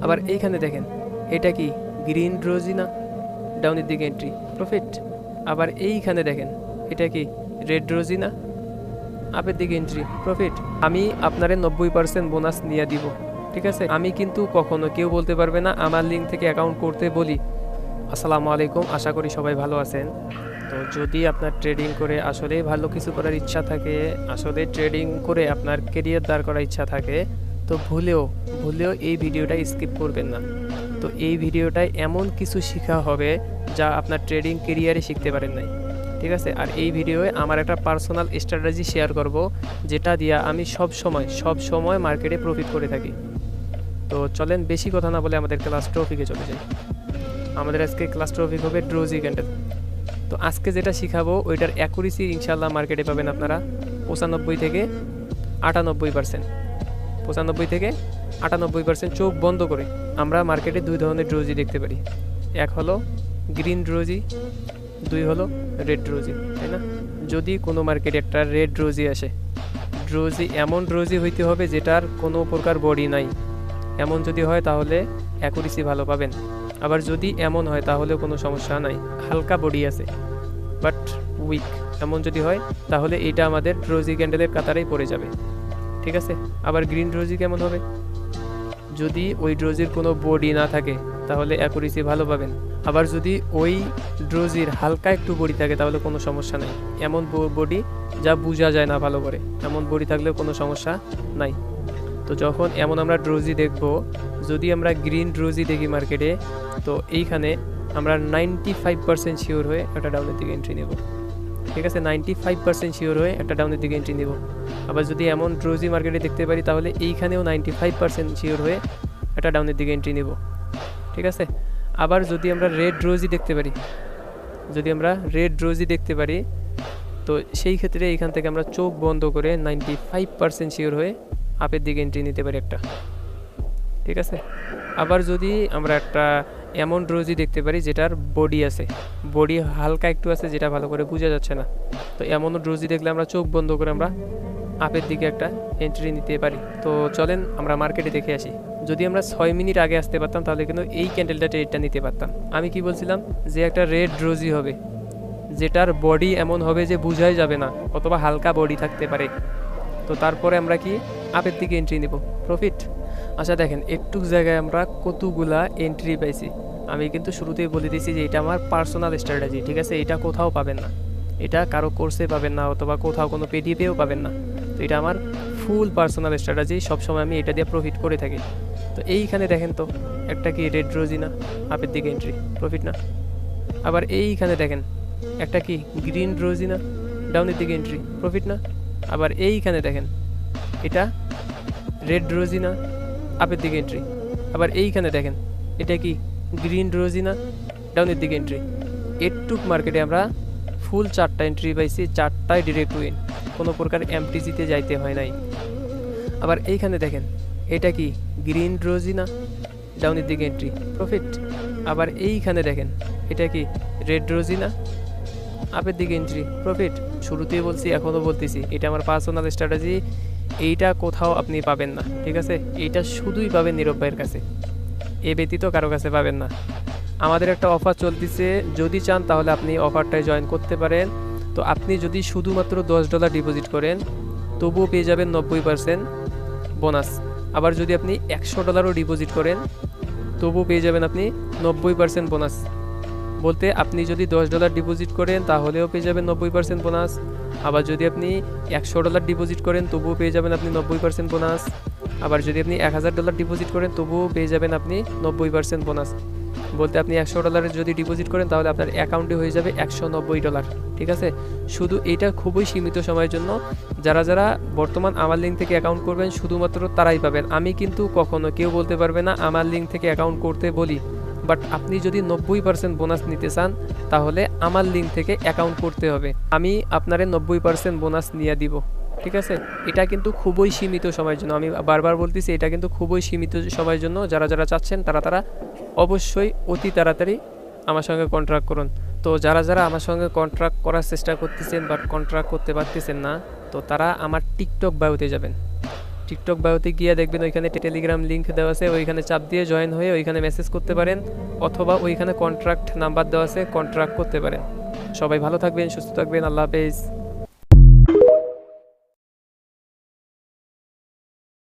আবার এইখানে দেখেন এটা কি গ্রিন রোজি না, ডাউনের দিকে এন্ট্রি প্রফিট। আবার এইখানে দেখেন এটা কি রেড রোজি না, আপের দিকে এন্ট্রি প্রফিট। আমি আপনারে 90% বোনাস নিয়ে দিব, ঠিক আছে। আমি কিন্তু কখনো কেউ বলতে পারবে না আমার লিঙ্ক থেকে অ্যাকাউন্ট করতে বলি। আসসালামু আলাইকুম, আশা করি সবাই ভালো আছেন। তো যদি আপনার ট্রেডিং করে আসলেই ভালো কিছু করার ইচ্ছা থাকে, আসলে ট্রেডিং করে আপনার কেরিয়ার দাঁড় করার ইচ্ছা থাকে, তো ভুলেও এই ভিডিওটা স্কিপ করবেন না। তো এই ভিডিওটায় এমন কিছু শেখা হবে যা আপনার ট্রেডিং কেরিয়ারে শিখতে পারেন নাই, ঠিক আছে। আর এই ভিডিওয়ে আমার একটা পার্সোনাল স্ট্র্যাটেজি শেয়ার করব, যেটা দিয়ে আমি সব সময় মার্কেটে প্রফিট করে থাকি। তো চলেন বেশি কথা না বলে আমাদের ক্লাস টপিকে চলে যাই। আমাদের আজকে ক্লাস টপিক হবে ড্রোজি ক্যান্ডেল। তো আজকে যেটা শিখাবো ওইটার অ্যাকুরেসি ইনশাল্লাহ মার্কেটে পাবেন আপনারা 95 থেকে 98%। 95 থেকে 98% চোখ বন্ধ করে আমরা মার্কেটে দুই ধরনের ড্রোজি দেখতে পারি। এক হলো গ্রিন ড্রোজি, দুই হলো রেড ড্রোজি, তাই না? যদি কোনো মার্কেটে একটা রেড ড্রোজি আসে, ড্রোজি এমন ড্রোজি হইতে হবে যেটার কোনো প্রকার বডি নাই, এমন যদি হয় তাহলে অ্যাকুরেসি ভালো পাবেন। আবার যদি এমন হয় তাহলে কোনো সমস্যা নাই, হালকা বডি আছে বাট উইক, এমন যদি হয় তাহলে এটা আমাদের ড্রোজি ক্যান্ডেলের কাতারেই পড়ে যাবে, ঠিক আছে। আবার গ্রিন ড্রোজি কেমন হবে? যদি ওই ড্রোজির কোনো বডি না থাকে তাহলে অ্যাকুরেসি ভালো পাবেন। আবার যদি ওই ড্রোজির হালকা একটু বডি থাকে তাহলে কোনো সমস্যা নাই, এমন বডি যা বোঝা যায় না ভালো করে, এমন বডি থাকলেও কোনো সমস্যা নাই। তো যখন এমন আমরা ড্রোজি দেখব, যদি আমরা গ্রিন ড্রোজি দেখি মার্কেটে, তো এইখানে আমরা 95% শিওর হয়ে একটা ডাউনের দিকে এন্ট্রি নেব, ঠিক আছে। 95% শিওর হয়ে একটা ডাউনের দিকে এন্ট্রি নেব। আবার যদি এমন ড্রোজি মার্কেটে দেখতে পারি তাহলে এইখানেও 95% শিওর হয়ে একটা ডাউনের দিকে এন্ট্রি নেব, ঠিক আছে। আবার যদি আমরা রেড ড্রোজি দেখতে পারি, তো সেই ক্ষেত্রে এইখান থেকে আমরা চোখ বন্ধ করে 95% শিওর হয়ে আপের দিকে এন্ট্রি নিতে পারি একটা, ঠিক আছে। আবার যদি আমরা একটা এমন ড্রোজি দেখতে পারি যেটার বডি আছে, বডি হালকা একটু আছে যেটা ভালো করে বোঝা যাচ্ছে না, তো এমনও ড্রোজি দেখলে আমরা চোখ বন্ধ করে আমরা আপের দিকে একটা এন্ট্রি নিতে পারি। তো চলেন আমরা মার্কেটে দেখে আসি। যদি আমরা 6 মিনিট আগে আসতে পারতাম তাহলে কিন্তু এই ক্যান্ডেলটা ট্রেডটা নিতে পারতাম। আমি কি বলছিলাম যে একটা রেড ড্রোজি হবে যেটার বডি এমন হবে যে বোঝাই যাবে না, অথবা হালকা বডি থাকতে পারে। তো তারপরে আমরা কি আপের দিকে এন্ট্রি নিব প্রফিট। আচ্ছা দেখেন একটু জায়গায় আমরা কতগুলা এন্ট্রি পাইছি। আমি কিন্তু শুরুতেই বলে দিয়েছি যে এটা আমার পার্সোনাল স্ট্র্যাটেজি, ঠিক আছে। এটা কোথাও পাবেন না, এটা কারো কোর্সে পাবেন না, অথবা কোথাও কোনো পিডিএফেও পাবেন না। তো এটা আমার ফুল পার্সোনাল স্ট্র্যাটেজি, সবসময় আমি এটা দিয়ে প্রফিট করে থাকি। তো এইখানে দেখেন তো একটা কি রেড রোজি না, আপের দিকে এন্ট্রি প্রফিট না। আবার এইখানে দেখেন একটা কি গ্রিন রোজি না, ডাউনের দিকে এন্ট্রি প্রফিট না। আবার এইখানে দেখেন এটা রেড রোজি না, আপের দিকে এন্ট্রি। আবার এইখানে দেখেন এটা কি গ্রিন রোজি না, ডাউনের দিকে এন্ট্রি। এটুক মার্কেটে আমরা ফুল 4টা এন্ট্রি পাইছি, 4টাই ডিরেক্ট উইন, কোনো প্রকার এমটিজিতে যাইতে হয় নাই। আবার এইখানে দেখেন এটা কি গ্রিন রোজি না, ডাউনের দিকে এন্ট্রি প্রফিট। আবার এইখানে দেখেন এটা কি রেড রোজি না, আপের দিকে এন্ট্রি প্রফিট। শুরুতেই বলছি এখনও বলতেছি এটা আমার পার্সোনাল স্ট্র্যাটেজি, এইটা কোথাও আপনি পাবেন না, ঠিক আছে। এইটা শুধুই পাবেন নীরব ভাইয়ের কাছে, এ ব্যতীত কারো কাছে পাবেন না। আমাদের একটা অফার চলতেছে, যদি চান তাহলে আপনি অফারটায় জয়েন করতে পারেন। তো আপনি যদি শুধুমাত্র $10 ডিপোজিট করেন তবুও পেয়ে যাবেন 90% বোনাস। আবার যদি আপনি $100ও ডিপোজিট করেন তবুও পেয়ে যাবেন আপনি 90% বোনাস। বলতে আপনি যদি $10 ডিপোজিট করেন তাহলেও পেয়ে যাবেন 90% বোনাস। আবার যদি আপনি $100 ডিপোজিট করেন তবুও পেয়ে যাবেন আপনি 90% বোনাস। আবার যদি আপনি $1000 ডিপোজিট করেন তবুও পেয়ে যাবেন আপনি 90% বোনাস। বলতে আপনি $100 যদি ডিপোজিট করেন তাহলে আপনার অ্যাকাউন্টে হয়ে যাবে $190, ঠিক আছে। শুধু এটা খুবই সীমিত সময়ের জন্য, যারা যারা বর্তমান আমার লিঙ্ক থেকে অ্যাকাউন্ট করবেন শুধুমাত্র তারাই পাবেন। আমি কিন্তু কখনো কেউ বলতে পারবে না আমার লিঙ্ক থেকে অ্যাকাউন্ট করতে বলি, বাট আপনি যদি 90% বোনাস নিতে চান তাহলে আমার লিঙ্ক থেকে অ্যাকাউন্ট করতে হবে। আমি আপনারে 90% বোনাস নিয়ে দিব, ঠিক আছে। এটা কিন্তু খুবই সীমিত সময়ের জন্য, আমি বারবার বলতেছি এটা কিন্তু খুবই সীমিত সময়ের জন্য। যারা যারা চাচ্ছেন তারা অবশ্যই অতি তাড়াতাড়ি আমার সঙ্গে কন্ট্রাক্ট করুন। তো যারা যারা আমার সঙ্গে কন্ট্রাক্ট করার চেষ্টা করতেছেন বাট কন্ট্রাক্ট করতে পারতেছেন না, তো তারা আমার টিকটক বায়োতে যাবেন। টিকটক বায়োতে গিয়ে দেখবেন ওইখানে টেলিগ্রাম লিঙ্ক দেওয়া আছে, ওইখানে চাপ দিয়ে জয়েন হয়ে ওইখানে মেসেজ করতে পারেন, অথবা ওইখানে কন্ট্রাক্ট নাম্বার দেওয়া আছে, কন্ট্রাক্ট করতে পারেন। সবাই ভালো থাকবেন, সুস্থ থাকবেন, আল্লাহ হাফেজ।